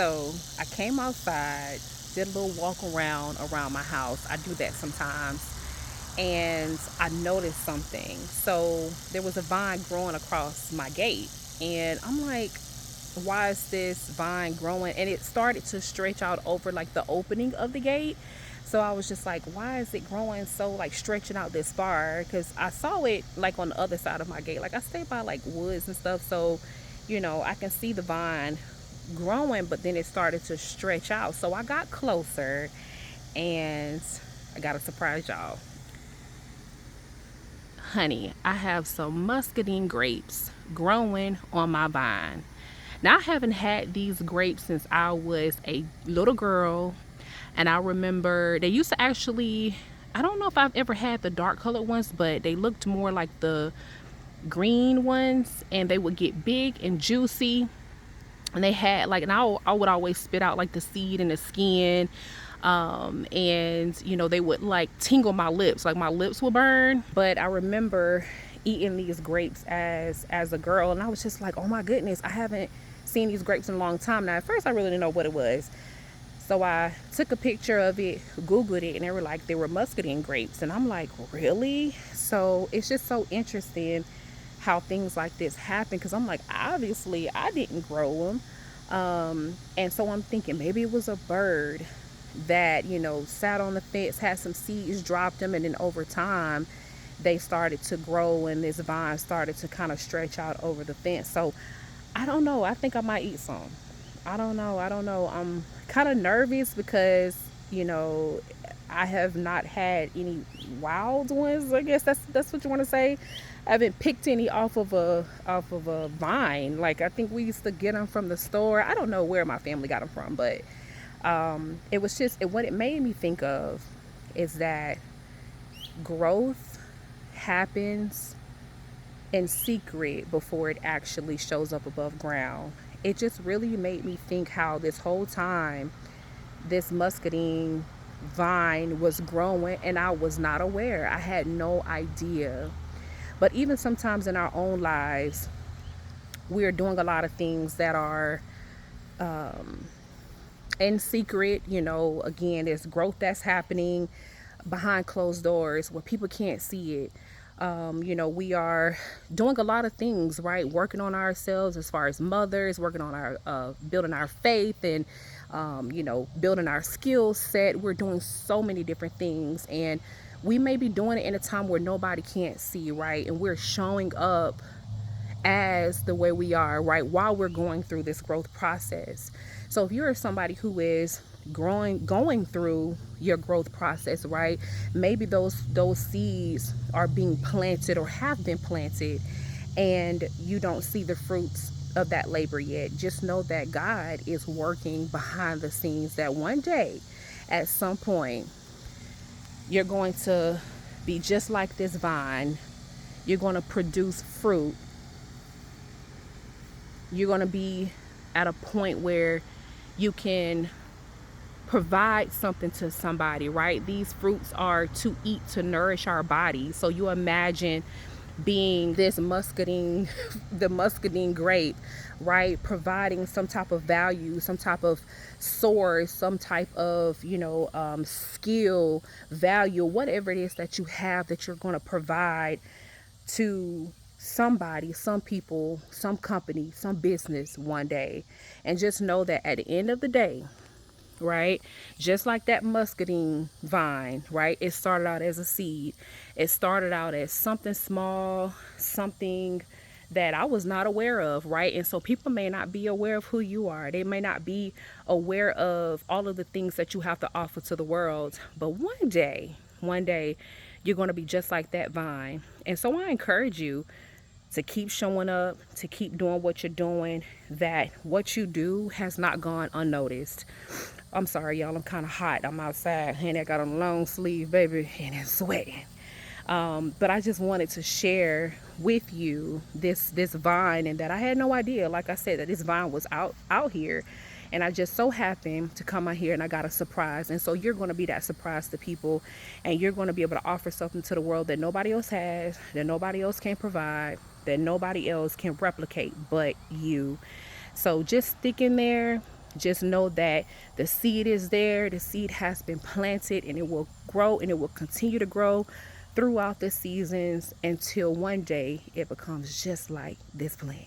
So I came outside, did a little walk around my house. I do that sometimes. And I noticed something. So there was a vine growing across my gate. And I'm like, why is this vine growing? And it started to stretch out over like the opening of the gate. So I was just like, why is it growing so like stretching out this far? Because I saw it like on the other side of my gate. Like I stay by like woods and stuff. So, I can see the vine growing, but then it started to stretch out. So I got closer and I got to surprise y'all. Honey, I have some muscadine grapes growing on my vine. Now, I haven't had these grapes since I was a little girl, and I remember they used to actually, I don't know if I've ever had the dark colored ones, but they looked more like the green ones, and they would get big and juicy. And they had like, and I would always spit out like the seed and the skin. And they would like tingle my lips, like my lips would burn. But I remember eating these grapes as a girl, and I was just like, oh my goodness, I haven't seen these grapes in a long time. Now at first I really didn't know what it was, so I took a picture of it, googled it, and they were muscadine grapes. And I'm like, really? So it's just so interesting how things like this happen, because I'm like, obviously I didn't grow them. And so I'm thinking maybe it was a bird that sat on the fence, had some seeds, dropped them, and then over time they started to grow, and this vine started to kind of stretch out over the fence. So I don't know, I think I might eat some. I don't know, I'm kind of nervous because you know I have not had any wild ones. I guess that's what you want to say. I haven't picked any off of a vine. Like I think we used to get them from the store. I don't know where my family got them from, but it was what it made me think of is that growth happens in secret before it actually shows up above ground. It just really made me think how this whole time this muscadine vine was growing and I was not aware. I had no idea. But even sometimes in our own lives, we're doing a lot of things that are in secret. Again, there's growth that's happening behind closed doors where people can't see it. We are doing a lot of things, right? Working on ourselves as far as mothers, working on our building our faith, and building our skill set. We're doing so many different things, and we may be doing it in a time where nobody can't see, right? And we're showing up as the way we are, right, while we're going through this growth process. So if you're somebody who is going through your growth process, right, maybe those seeds are being planted or have been planted, and you don't see the fruits of that labor yet. Just know that God is working behind the scenes, that one day at some point you're going to be just like this vine. You're going to produce fruit. You're going to be at a point where you can provide something to somebody, right? These fruits are to eat, to nourish our body. So you imagine being this muscadine, the muscadine grape, right? Providing some type of value, some type of source, some type of, skill, value, whatever it is that you have that you're going to provide to somebody, some people, some company, some business one day. And just know that at the end of the day, right, just like that muscadine vine, right, it started out as a seed. It started out as something small, something that I was not aware of, right? And so people may not be aware of who you are. They may not be aware of all of the things that you have to offer to the world. But one day, you're going to be just like that vine. And so I encourage you to keep showing up, to keep doing what you're doing, that what you do has not gone unnoticed. I'm sorry, y'all, I'm kind of hot. I'm outside and I got on a long sleeve, baby, and it's sweating. But I just wanted to share with you this vine, and that I had no idea, like I said, that this vine was out here. And I just so happened to come out here and I got a surprise. And so you're going to be that surprise to people, and you're going to be able to offer something to the world that nobody else has, that nobody else can provide, that nobody else can replicate but you. So just stick in there, Just know that the seed is there, the seed has been planted, and it will grow and it will continue to grow throughout the seasons until one day it becomes just like this plant.